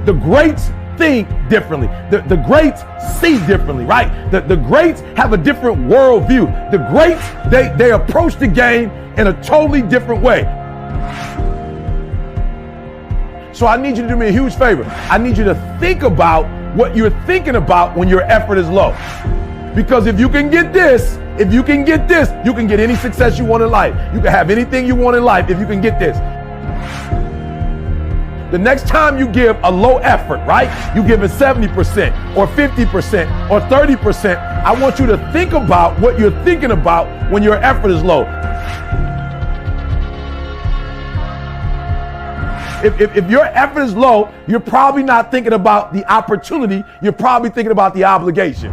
The greats think differently. The greats see differently, right? The greats have a different worldview. The greats, they approach the game in a totally different way. So I need you to do me a huge favor. I need you to think about what you're thinking about when your effort is low. Because if you can get this, you can get any success you want in life. You can have anything you want in life if you can get this. The next time you give a low effort, right? You give it 70% or 50% or 30%. I want you to think about what you're thinking about when your effort is low. If your effort is low, you're probably not thinking about the opportunity. You're probably thinking about the obligation.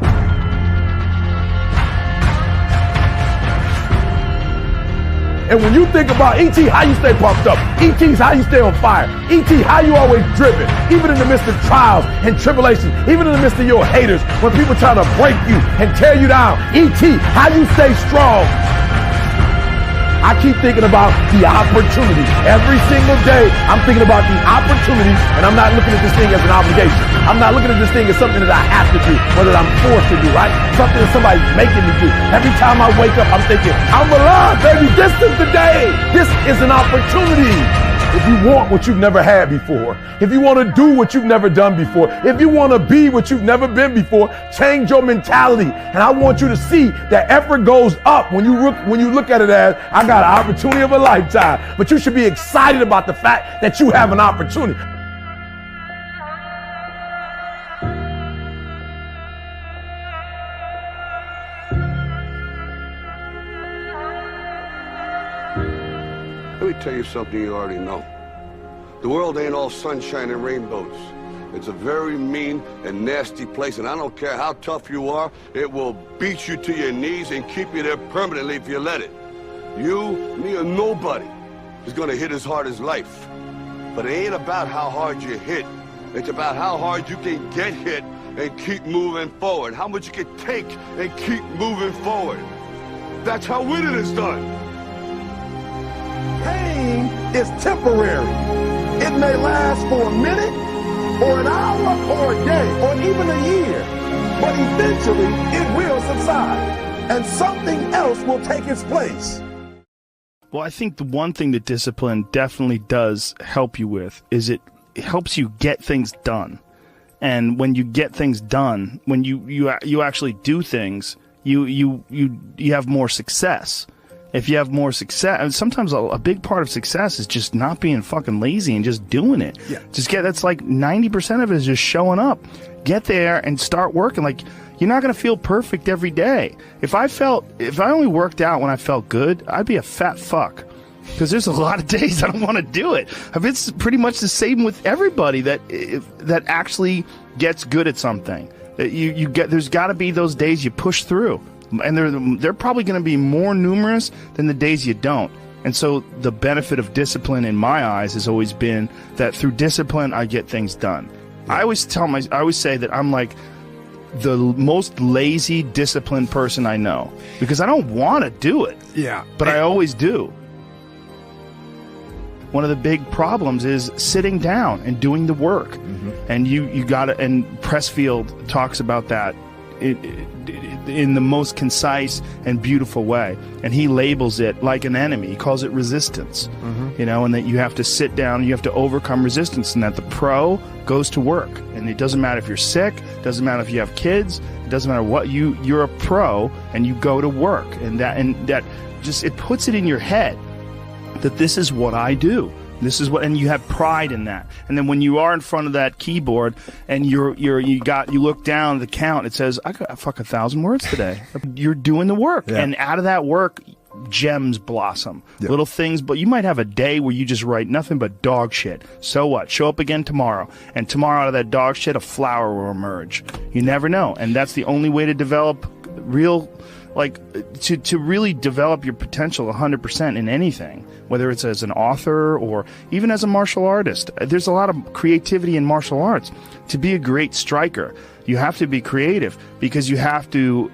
And when you think about ET, how you stay pumped up. ET's how you stay on fire. ET, how you always driven. Even in the midst of trials and tribulations, even in the midst of your haters, when people try to break you and tear you down. ET, how you stay strong. I keep thinking about the opportunity. Every single day, I'm thinking about the opportunity, and I'm not looking at this thing as an obligation. I'm not looking at this thing as something that I have to do, or that I'm forced to do, right? Something that somebody's making me do. Every time I wake up, I'm thinking, I'm alive, baby. This is the day. This is an opportunity. If you want what you've never had before, if you want to do what you've never done before, if you want to be what you've never been before, change your mentality. And I want you to see that effort goes up when you look at it as, I got an opportunity of a lifetime. But you should be excited about the fact that you have an opportunity. Let me tell you something you already know. The world ain't all sunshine and rainbows. It's a very mean and nasty place, and I don't care how tough you are, it will beat you to your knees and keep you there permanently if you let it. You, me, or nobody is gonna hit as hard as life. But it ain't about how hard you hit. It's about how hard you can get hit and keep moving forward. How much you can take and keep moving forward. That's how winning is done. Pain is temporary. It may last for a minute, or an hour, or a day, or even a year. But eventually, it will subside, and something else will take its place. Well, I think the one thing that discipline definitely does help you with is it helps you get things done. And when you get things done, when you actually do things, you have more success. If you have more success, and sometimes a big part of success is just not being fucking lazy and just doing it. Yeah. That's like 90% of it is just showing up. Get there and start working. Like, you're not going to feel perfect every day. If I only worked out when I felt good, I'd be a fat fuck. Because there's a lot of days I don't want to do it. It's pretty much the same with everybody that actually gets good at something. There's got to be those days you push through. And they're probably going to be more numerous than the days you don't. And so the benefit of discipline in my eyes has always been that through discipline, I get things done. Yeah. I always say that I'm like the most lazy, disciplined person I know because I don't want to do it. Yeah. But I always do. One of the big problems is sitting down and doing the work. Mm-hmm. And you got to, and Pressfield talks about that in the most concise and beautiful way, and he labels it like an enemy. He calls it resistance. Mm-hmm. And that you have to sit down, you have to overcome resistance, and that the pro goes to work. And it doesn't matter if you're sick, it doesn't matter if you have kids, it doesn't matter what, you're a pro and you go to work, and that just, it puts it in your head that this is what I do. This is what, and you have pride in that. And then when you are in front of that keyboard and you look down at the count, it says, I got 1,000 words today. You're doing the work. Yeah. And out of that work, gems blossom. Yep. Little things, but you might have a day where you just write nothing but dog shit. So what? Show up again tomorrow. And tomorrow out of that dog shit, a flower will emerge. You never know. And that's the only way to develop real, to really develop your potential 100% in anything, whether it's as an author or even as a martial artist. There's a lot of creativity in martial arts. To be a great striker, you have to be creative because you have to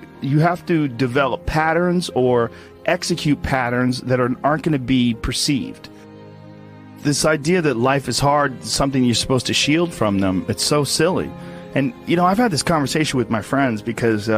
develop patterns or execute patterns that aren't going to be perceived. this idea that life is hard, something you're supposed to shield from them, it's so silly. And, you know, I've had this conversation with my friends because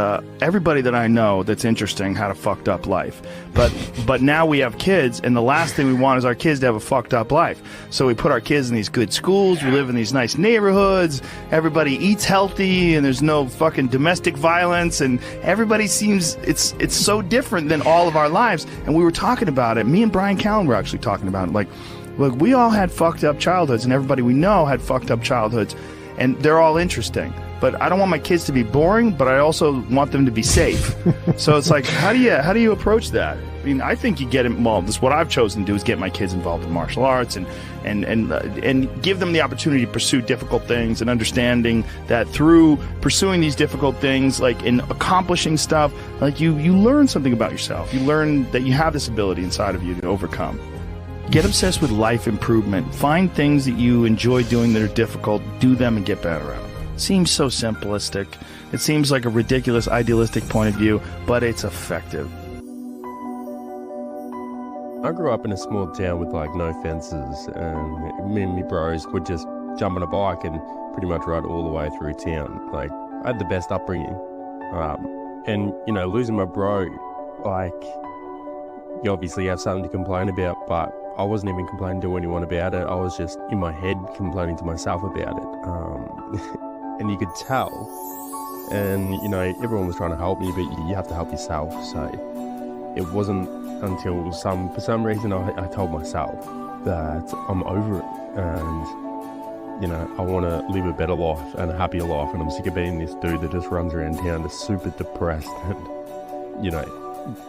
everybody that I know that's interesting had a fucked up life. But now we have kids, and the last thing we want is our kids to have a fucked up life. So we put our kids in these good schools, we live in these nice neighborhoods, everybody eats healthy, and there's no fucking domestic violence, and everybody seems, it's so different than all of our lives. And we were talking about it. Me and Brian Callen were actually talking about it. Like, look, we all had fucked up childhoods, and everybody we know had fucked up childhoods. And they're all interesting, but I don't want my kids to be boring, but I also want them to be safe. So it's like, how do you approach that? I mean, I think you get involved. This is what I've chosen to do, is get my kids involved in martial arts and give them the opportunity to pursue difficult things, and understanding that through pursuing these difficult things, like in accomplishing stuff, like you learn something about yourself. You learn that you have this ability inside of you to overcome. Get obsessed with life improvement. Find things that you enjoy doing that are difficult. Do them and get better at them. Seems so simplistic. It seems like a ridiculous, idealistic point of view, but it's effective. I grew up in a small town with like no fences, and me and my bros would just jump on a bike and pretty much ride all the way through town. Like, I had the best upbringing. And, you know, losing my bro, like, you obviously have something to complain about, but I wasn't even complaining to anyone about it. I was just in my head complaining to myself about it. And you could tell. And, you know, everyone was trying to help me, but you have to help yourself. So it wasn't until for some reason I told myself that I'm over it. And, you know, I want to live a better life and a happier life. And I'm sick of being this dude that just runs around town just super depressed. And, you know,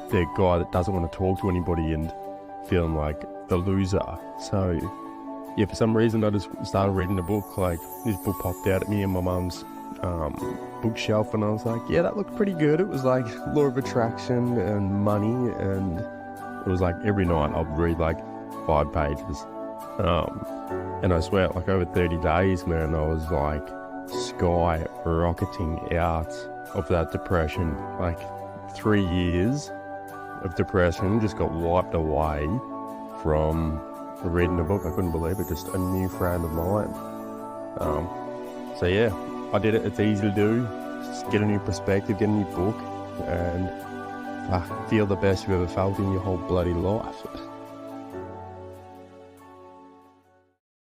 the guy that doesn't want to talk to anybody and feeling like the loser. So yeah, for some reason I just started reading a book. Like, this book popped out at me in my mum's bookshelf, and I was like, yeah, that looked pretty good. It was like law of attraction and money, and it was like every night I'd read like 5 pages. And I swear, like over 30 days, man, I was like sky rocketing out of that depression. Like 3 years of depression just got wiped away from reading a book. I couldn't believe it, just a new frame of mind. So yeah, I did it. It's easy to do. Just get a new perspective, get a new book, and feel the best you've ever felt in your whole bloody life.